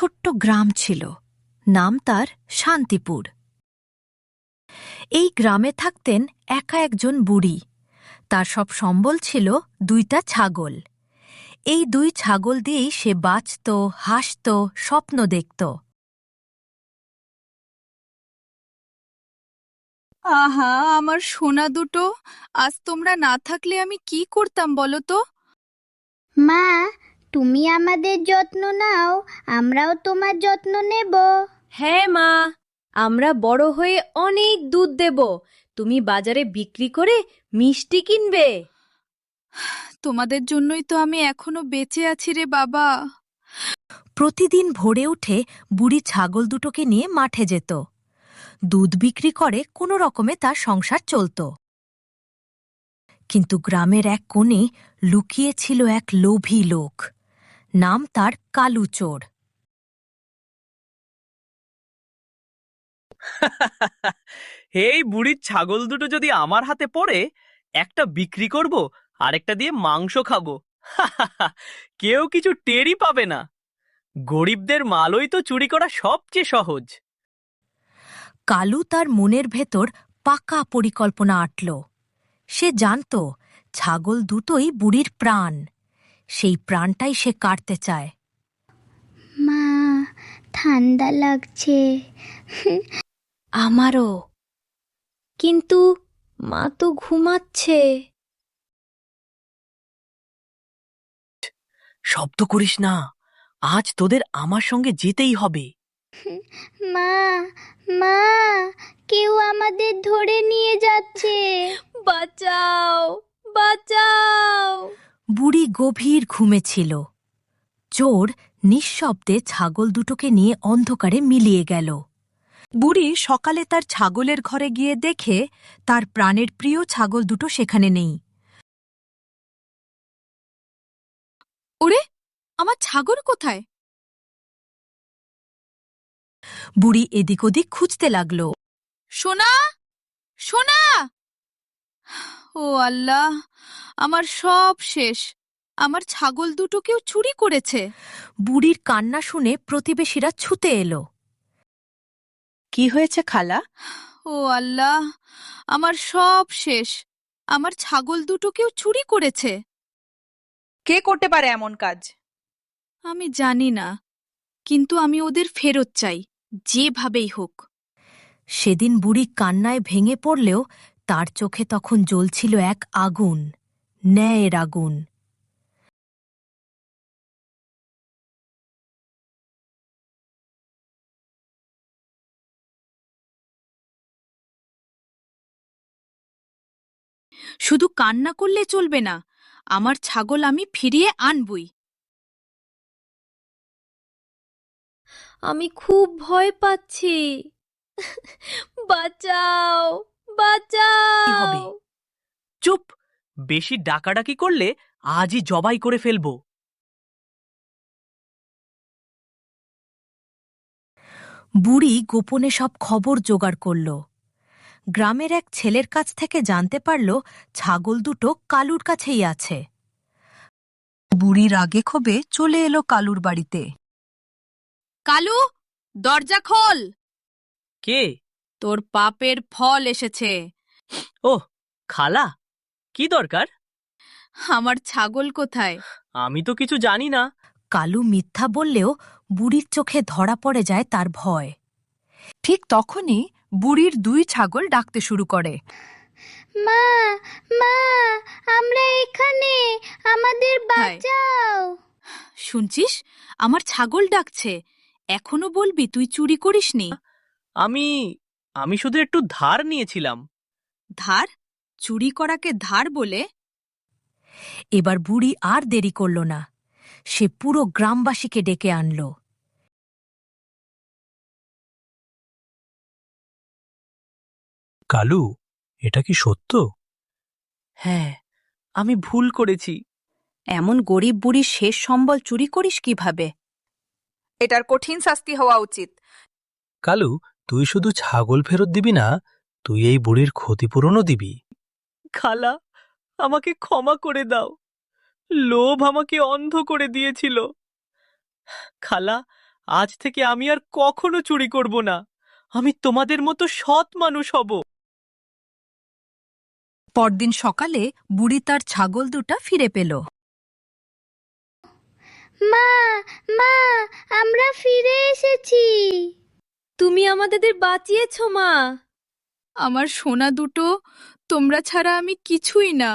ছোট্ট গ্রাম ছিল, নাম তার শান্তিপুর। এই গ্রামে থাকতেন একা একজন বুড়ি। তার সব সম্বল ছিল 2টা ছাগল। এই 2 ছাগল দিয়েই সে বাঁচত, হাসত, স্বপ্ন দেখত। আহা, আমার সোনা দুটো, আজ তোমরা না থাকলে আমি কি করতাম বলো তো? মা, তুমি আমাদের যত্ন নাও, আমরাও তোমার যত্ন নেব। হ্যাঁ মা, আমরা বড় হয়ে অনেক দুধ দেব। তুমি বাজারে বিক্রি করে মিষ্টি কিনবে। তোমাদের জন্যই তো আমি এখনো বেঁচে আছি রে বাবা। প্রতিদিন ভোরে উঠে বুড়ি ছাগল দুটোকে নিয়ে মাঠে যেত। দুধ বিক্রি করে কোনো রকমে তার সংসার চলত। কিন্তু গ্রামের এক কোণে লুকিয়ে ছিল এক লোভী লোক। নাম তার কালু চোর। এই বুড়ির ছাগল দুটো যদি আমার হাতে পড়ে, একটা বিক্রি করব, আরেকটা দিয়ে মাংস খাবো। কেউ কিছু টেরই পাবে না। গরিবদের মালই তো চুরি করা সবচেয়ে সহজ। কালু তার মনের ভেতর পাকা পরিকল্পনা আঁটল। সে জানত ছাগল দুটোই বুড়ির প্রাণ। সেই প্রাণটাই সে কাটতে চায়। মা, ঠান্ডা লাগছে। আমারও, কিন্তু মা তো ঘুমাচ্ছে। শব্দ করিস না, আজ তোদের আমার সঙ্গে যেতেই হবে। মা, মা, কেউ আমাদের ধরে নিয়ে যাচ্ছে। বাঁচাও, বাঁচাও। বুড়ি গভীর ঘুমে ছিল। চোর নিঃশব্দে ছাগল দুটোকে নিয়ে অন্ধকারে মিলিয়ে গেল। বুড়ি সকালে তার ছাগলের ঘরে গিয়ে দেখে তার প্রাণের প্রিয় ছাগল দুটো সেখানে নেই। ওরে, আমার ছাগল কোথায়? বুড়ি এদিক ওদিক খুঁজতে লাগল। সোনা, সোনা! ও আল্লাহ, আমার সব শেষ। আমার ছাগল দুটো কেউ চুরি করেছে। বুড়ির কান্না শুনে প্রতিবেশীরা ছুতে এলো। কি হয়েছে খালা? ও আল্লাহ, আমার সব শেষ। আমার ছাগল দুটো কেউ চুরি করেছে। কে করতে পারে এমন কাজ? আমি জানি না, কিন্তু আমি ওদের ফেরত চাই, যেভাবেই হোক। সেদিন বুড়ি কান্নায় ভেঙে পড়লেও তার চোখে তখন জ্বলছিল এক আগুন, ন্যায়ের আগুন। শুধু কান্না করলে চলবে না, আমার ছাগল আমি ফিরিয়ে আনবই। আমি খুব ভয় পাচ্ছি। বাঁচাও, কি হবে? বাঁচাও। চুপ! বেশি ডাকাডাকি করলে আজই জবাই করে ফেলবো। বুড়ি গোপনে সব খবর জোগাড় করল। গ্রামের এক ছেলের কাছ থেকে জানতে পারল ছাগল দুটো কালুর কাছেই আছে। বুড়ি রাগে ক্ষোভে চলে এলো কালুর বাড়িতে। কালু, দরজা খোল। কে? তোর পাপের ফল এসেছে। ওহ, খালা, কি দরকার? আমার ছাগল কোথায়? আমি তো কিছু জানি না। কালু মিথ্যা বললেও বুড়ির চোখে ধরা পড়ে যায় তার ভয়। ঠিক তখনই বুড়ির 2 ছাগল ডাকতে শুরু করে। মা, মা, আমরা এখানে, আমাদের বাঁচাও। শুনছিস, আমার ছাগল ডাকছে। এখনো বলবি তুই চুরি করিসনি? আমি আমি শুধু একটু ধার নিয়েছিলাম। ধার? চুরি করাকে ধার বলে? এবার বুড়ি আর দেরি করল না। সে পুরো গ্রামবাসীকে ডেকে আনল। কালু, এটা কি সত্য? হ্যাঁ, আমি ভুল করেছি। এমন গরিব বুড়ির শেষ সম্বল চুরি করিস কিভাবে? এটার কঠিন শাস্তি হওয়া উচিত। কালু, তুই শুধু ছাগল ফেরত দিবি না, তুই এই বুড়ির ক্ষতিপূরণও দিবি। খালা, আমাকে ক্ষমা করে দাও। লোভ আমাকে অন্ধ করে দিয়েছিল। খালা, আজ থেকে আমি আর কখনো চুরি করব না। আমি তোমাদের মতো সৎ মানুষ হব। পরদিন সকালে বুড়ি তার ছাগল দুটা ফিরে পেল। মা মা আমরা ফিরে এসেছি। তুমি আমাদের বাঁচিয়েছো মা। আমার সোনা দুটো, তোমরা ছাড়া আমি কিছুই না।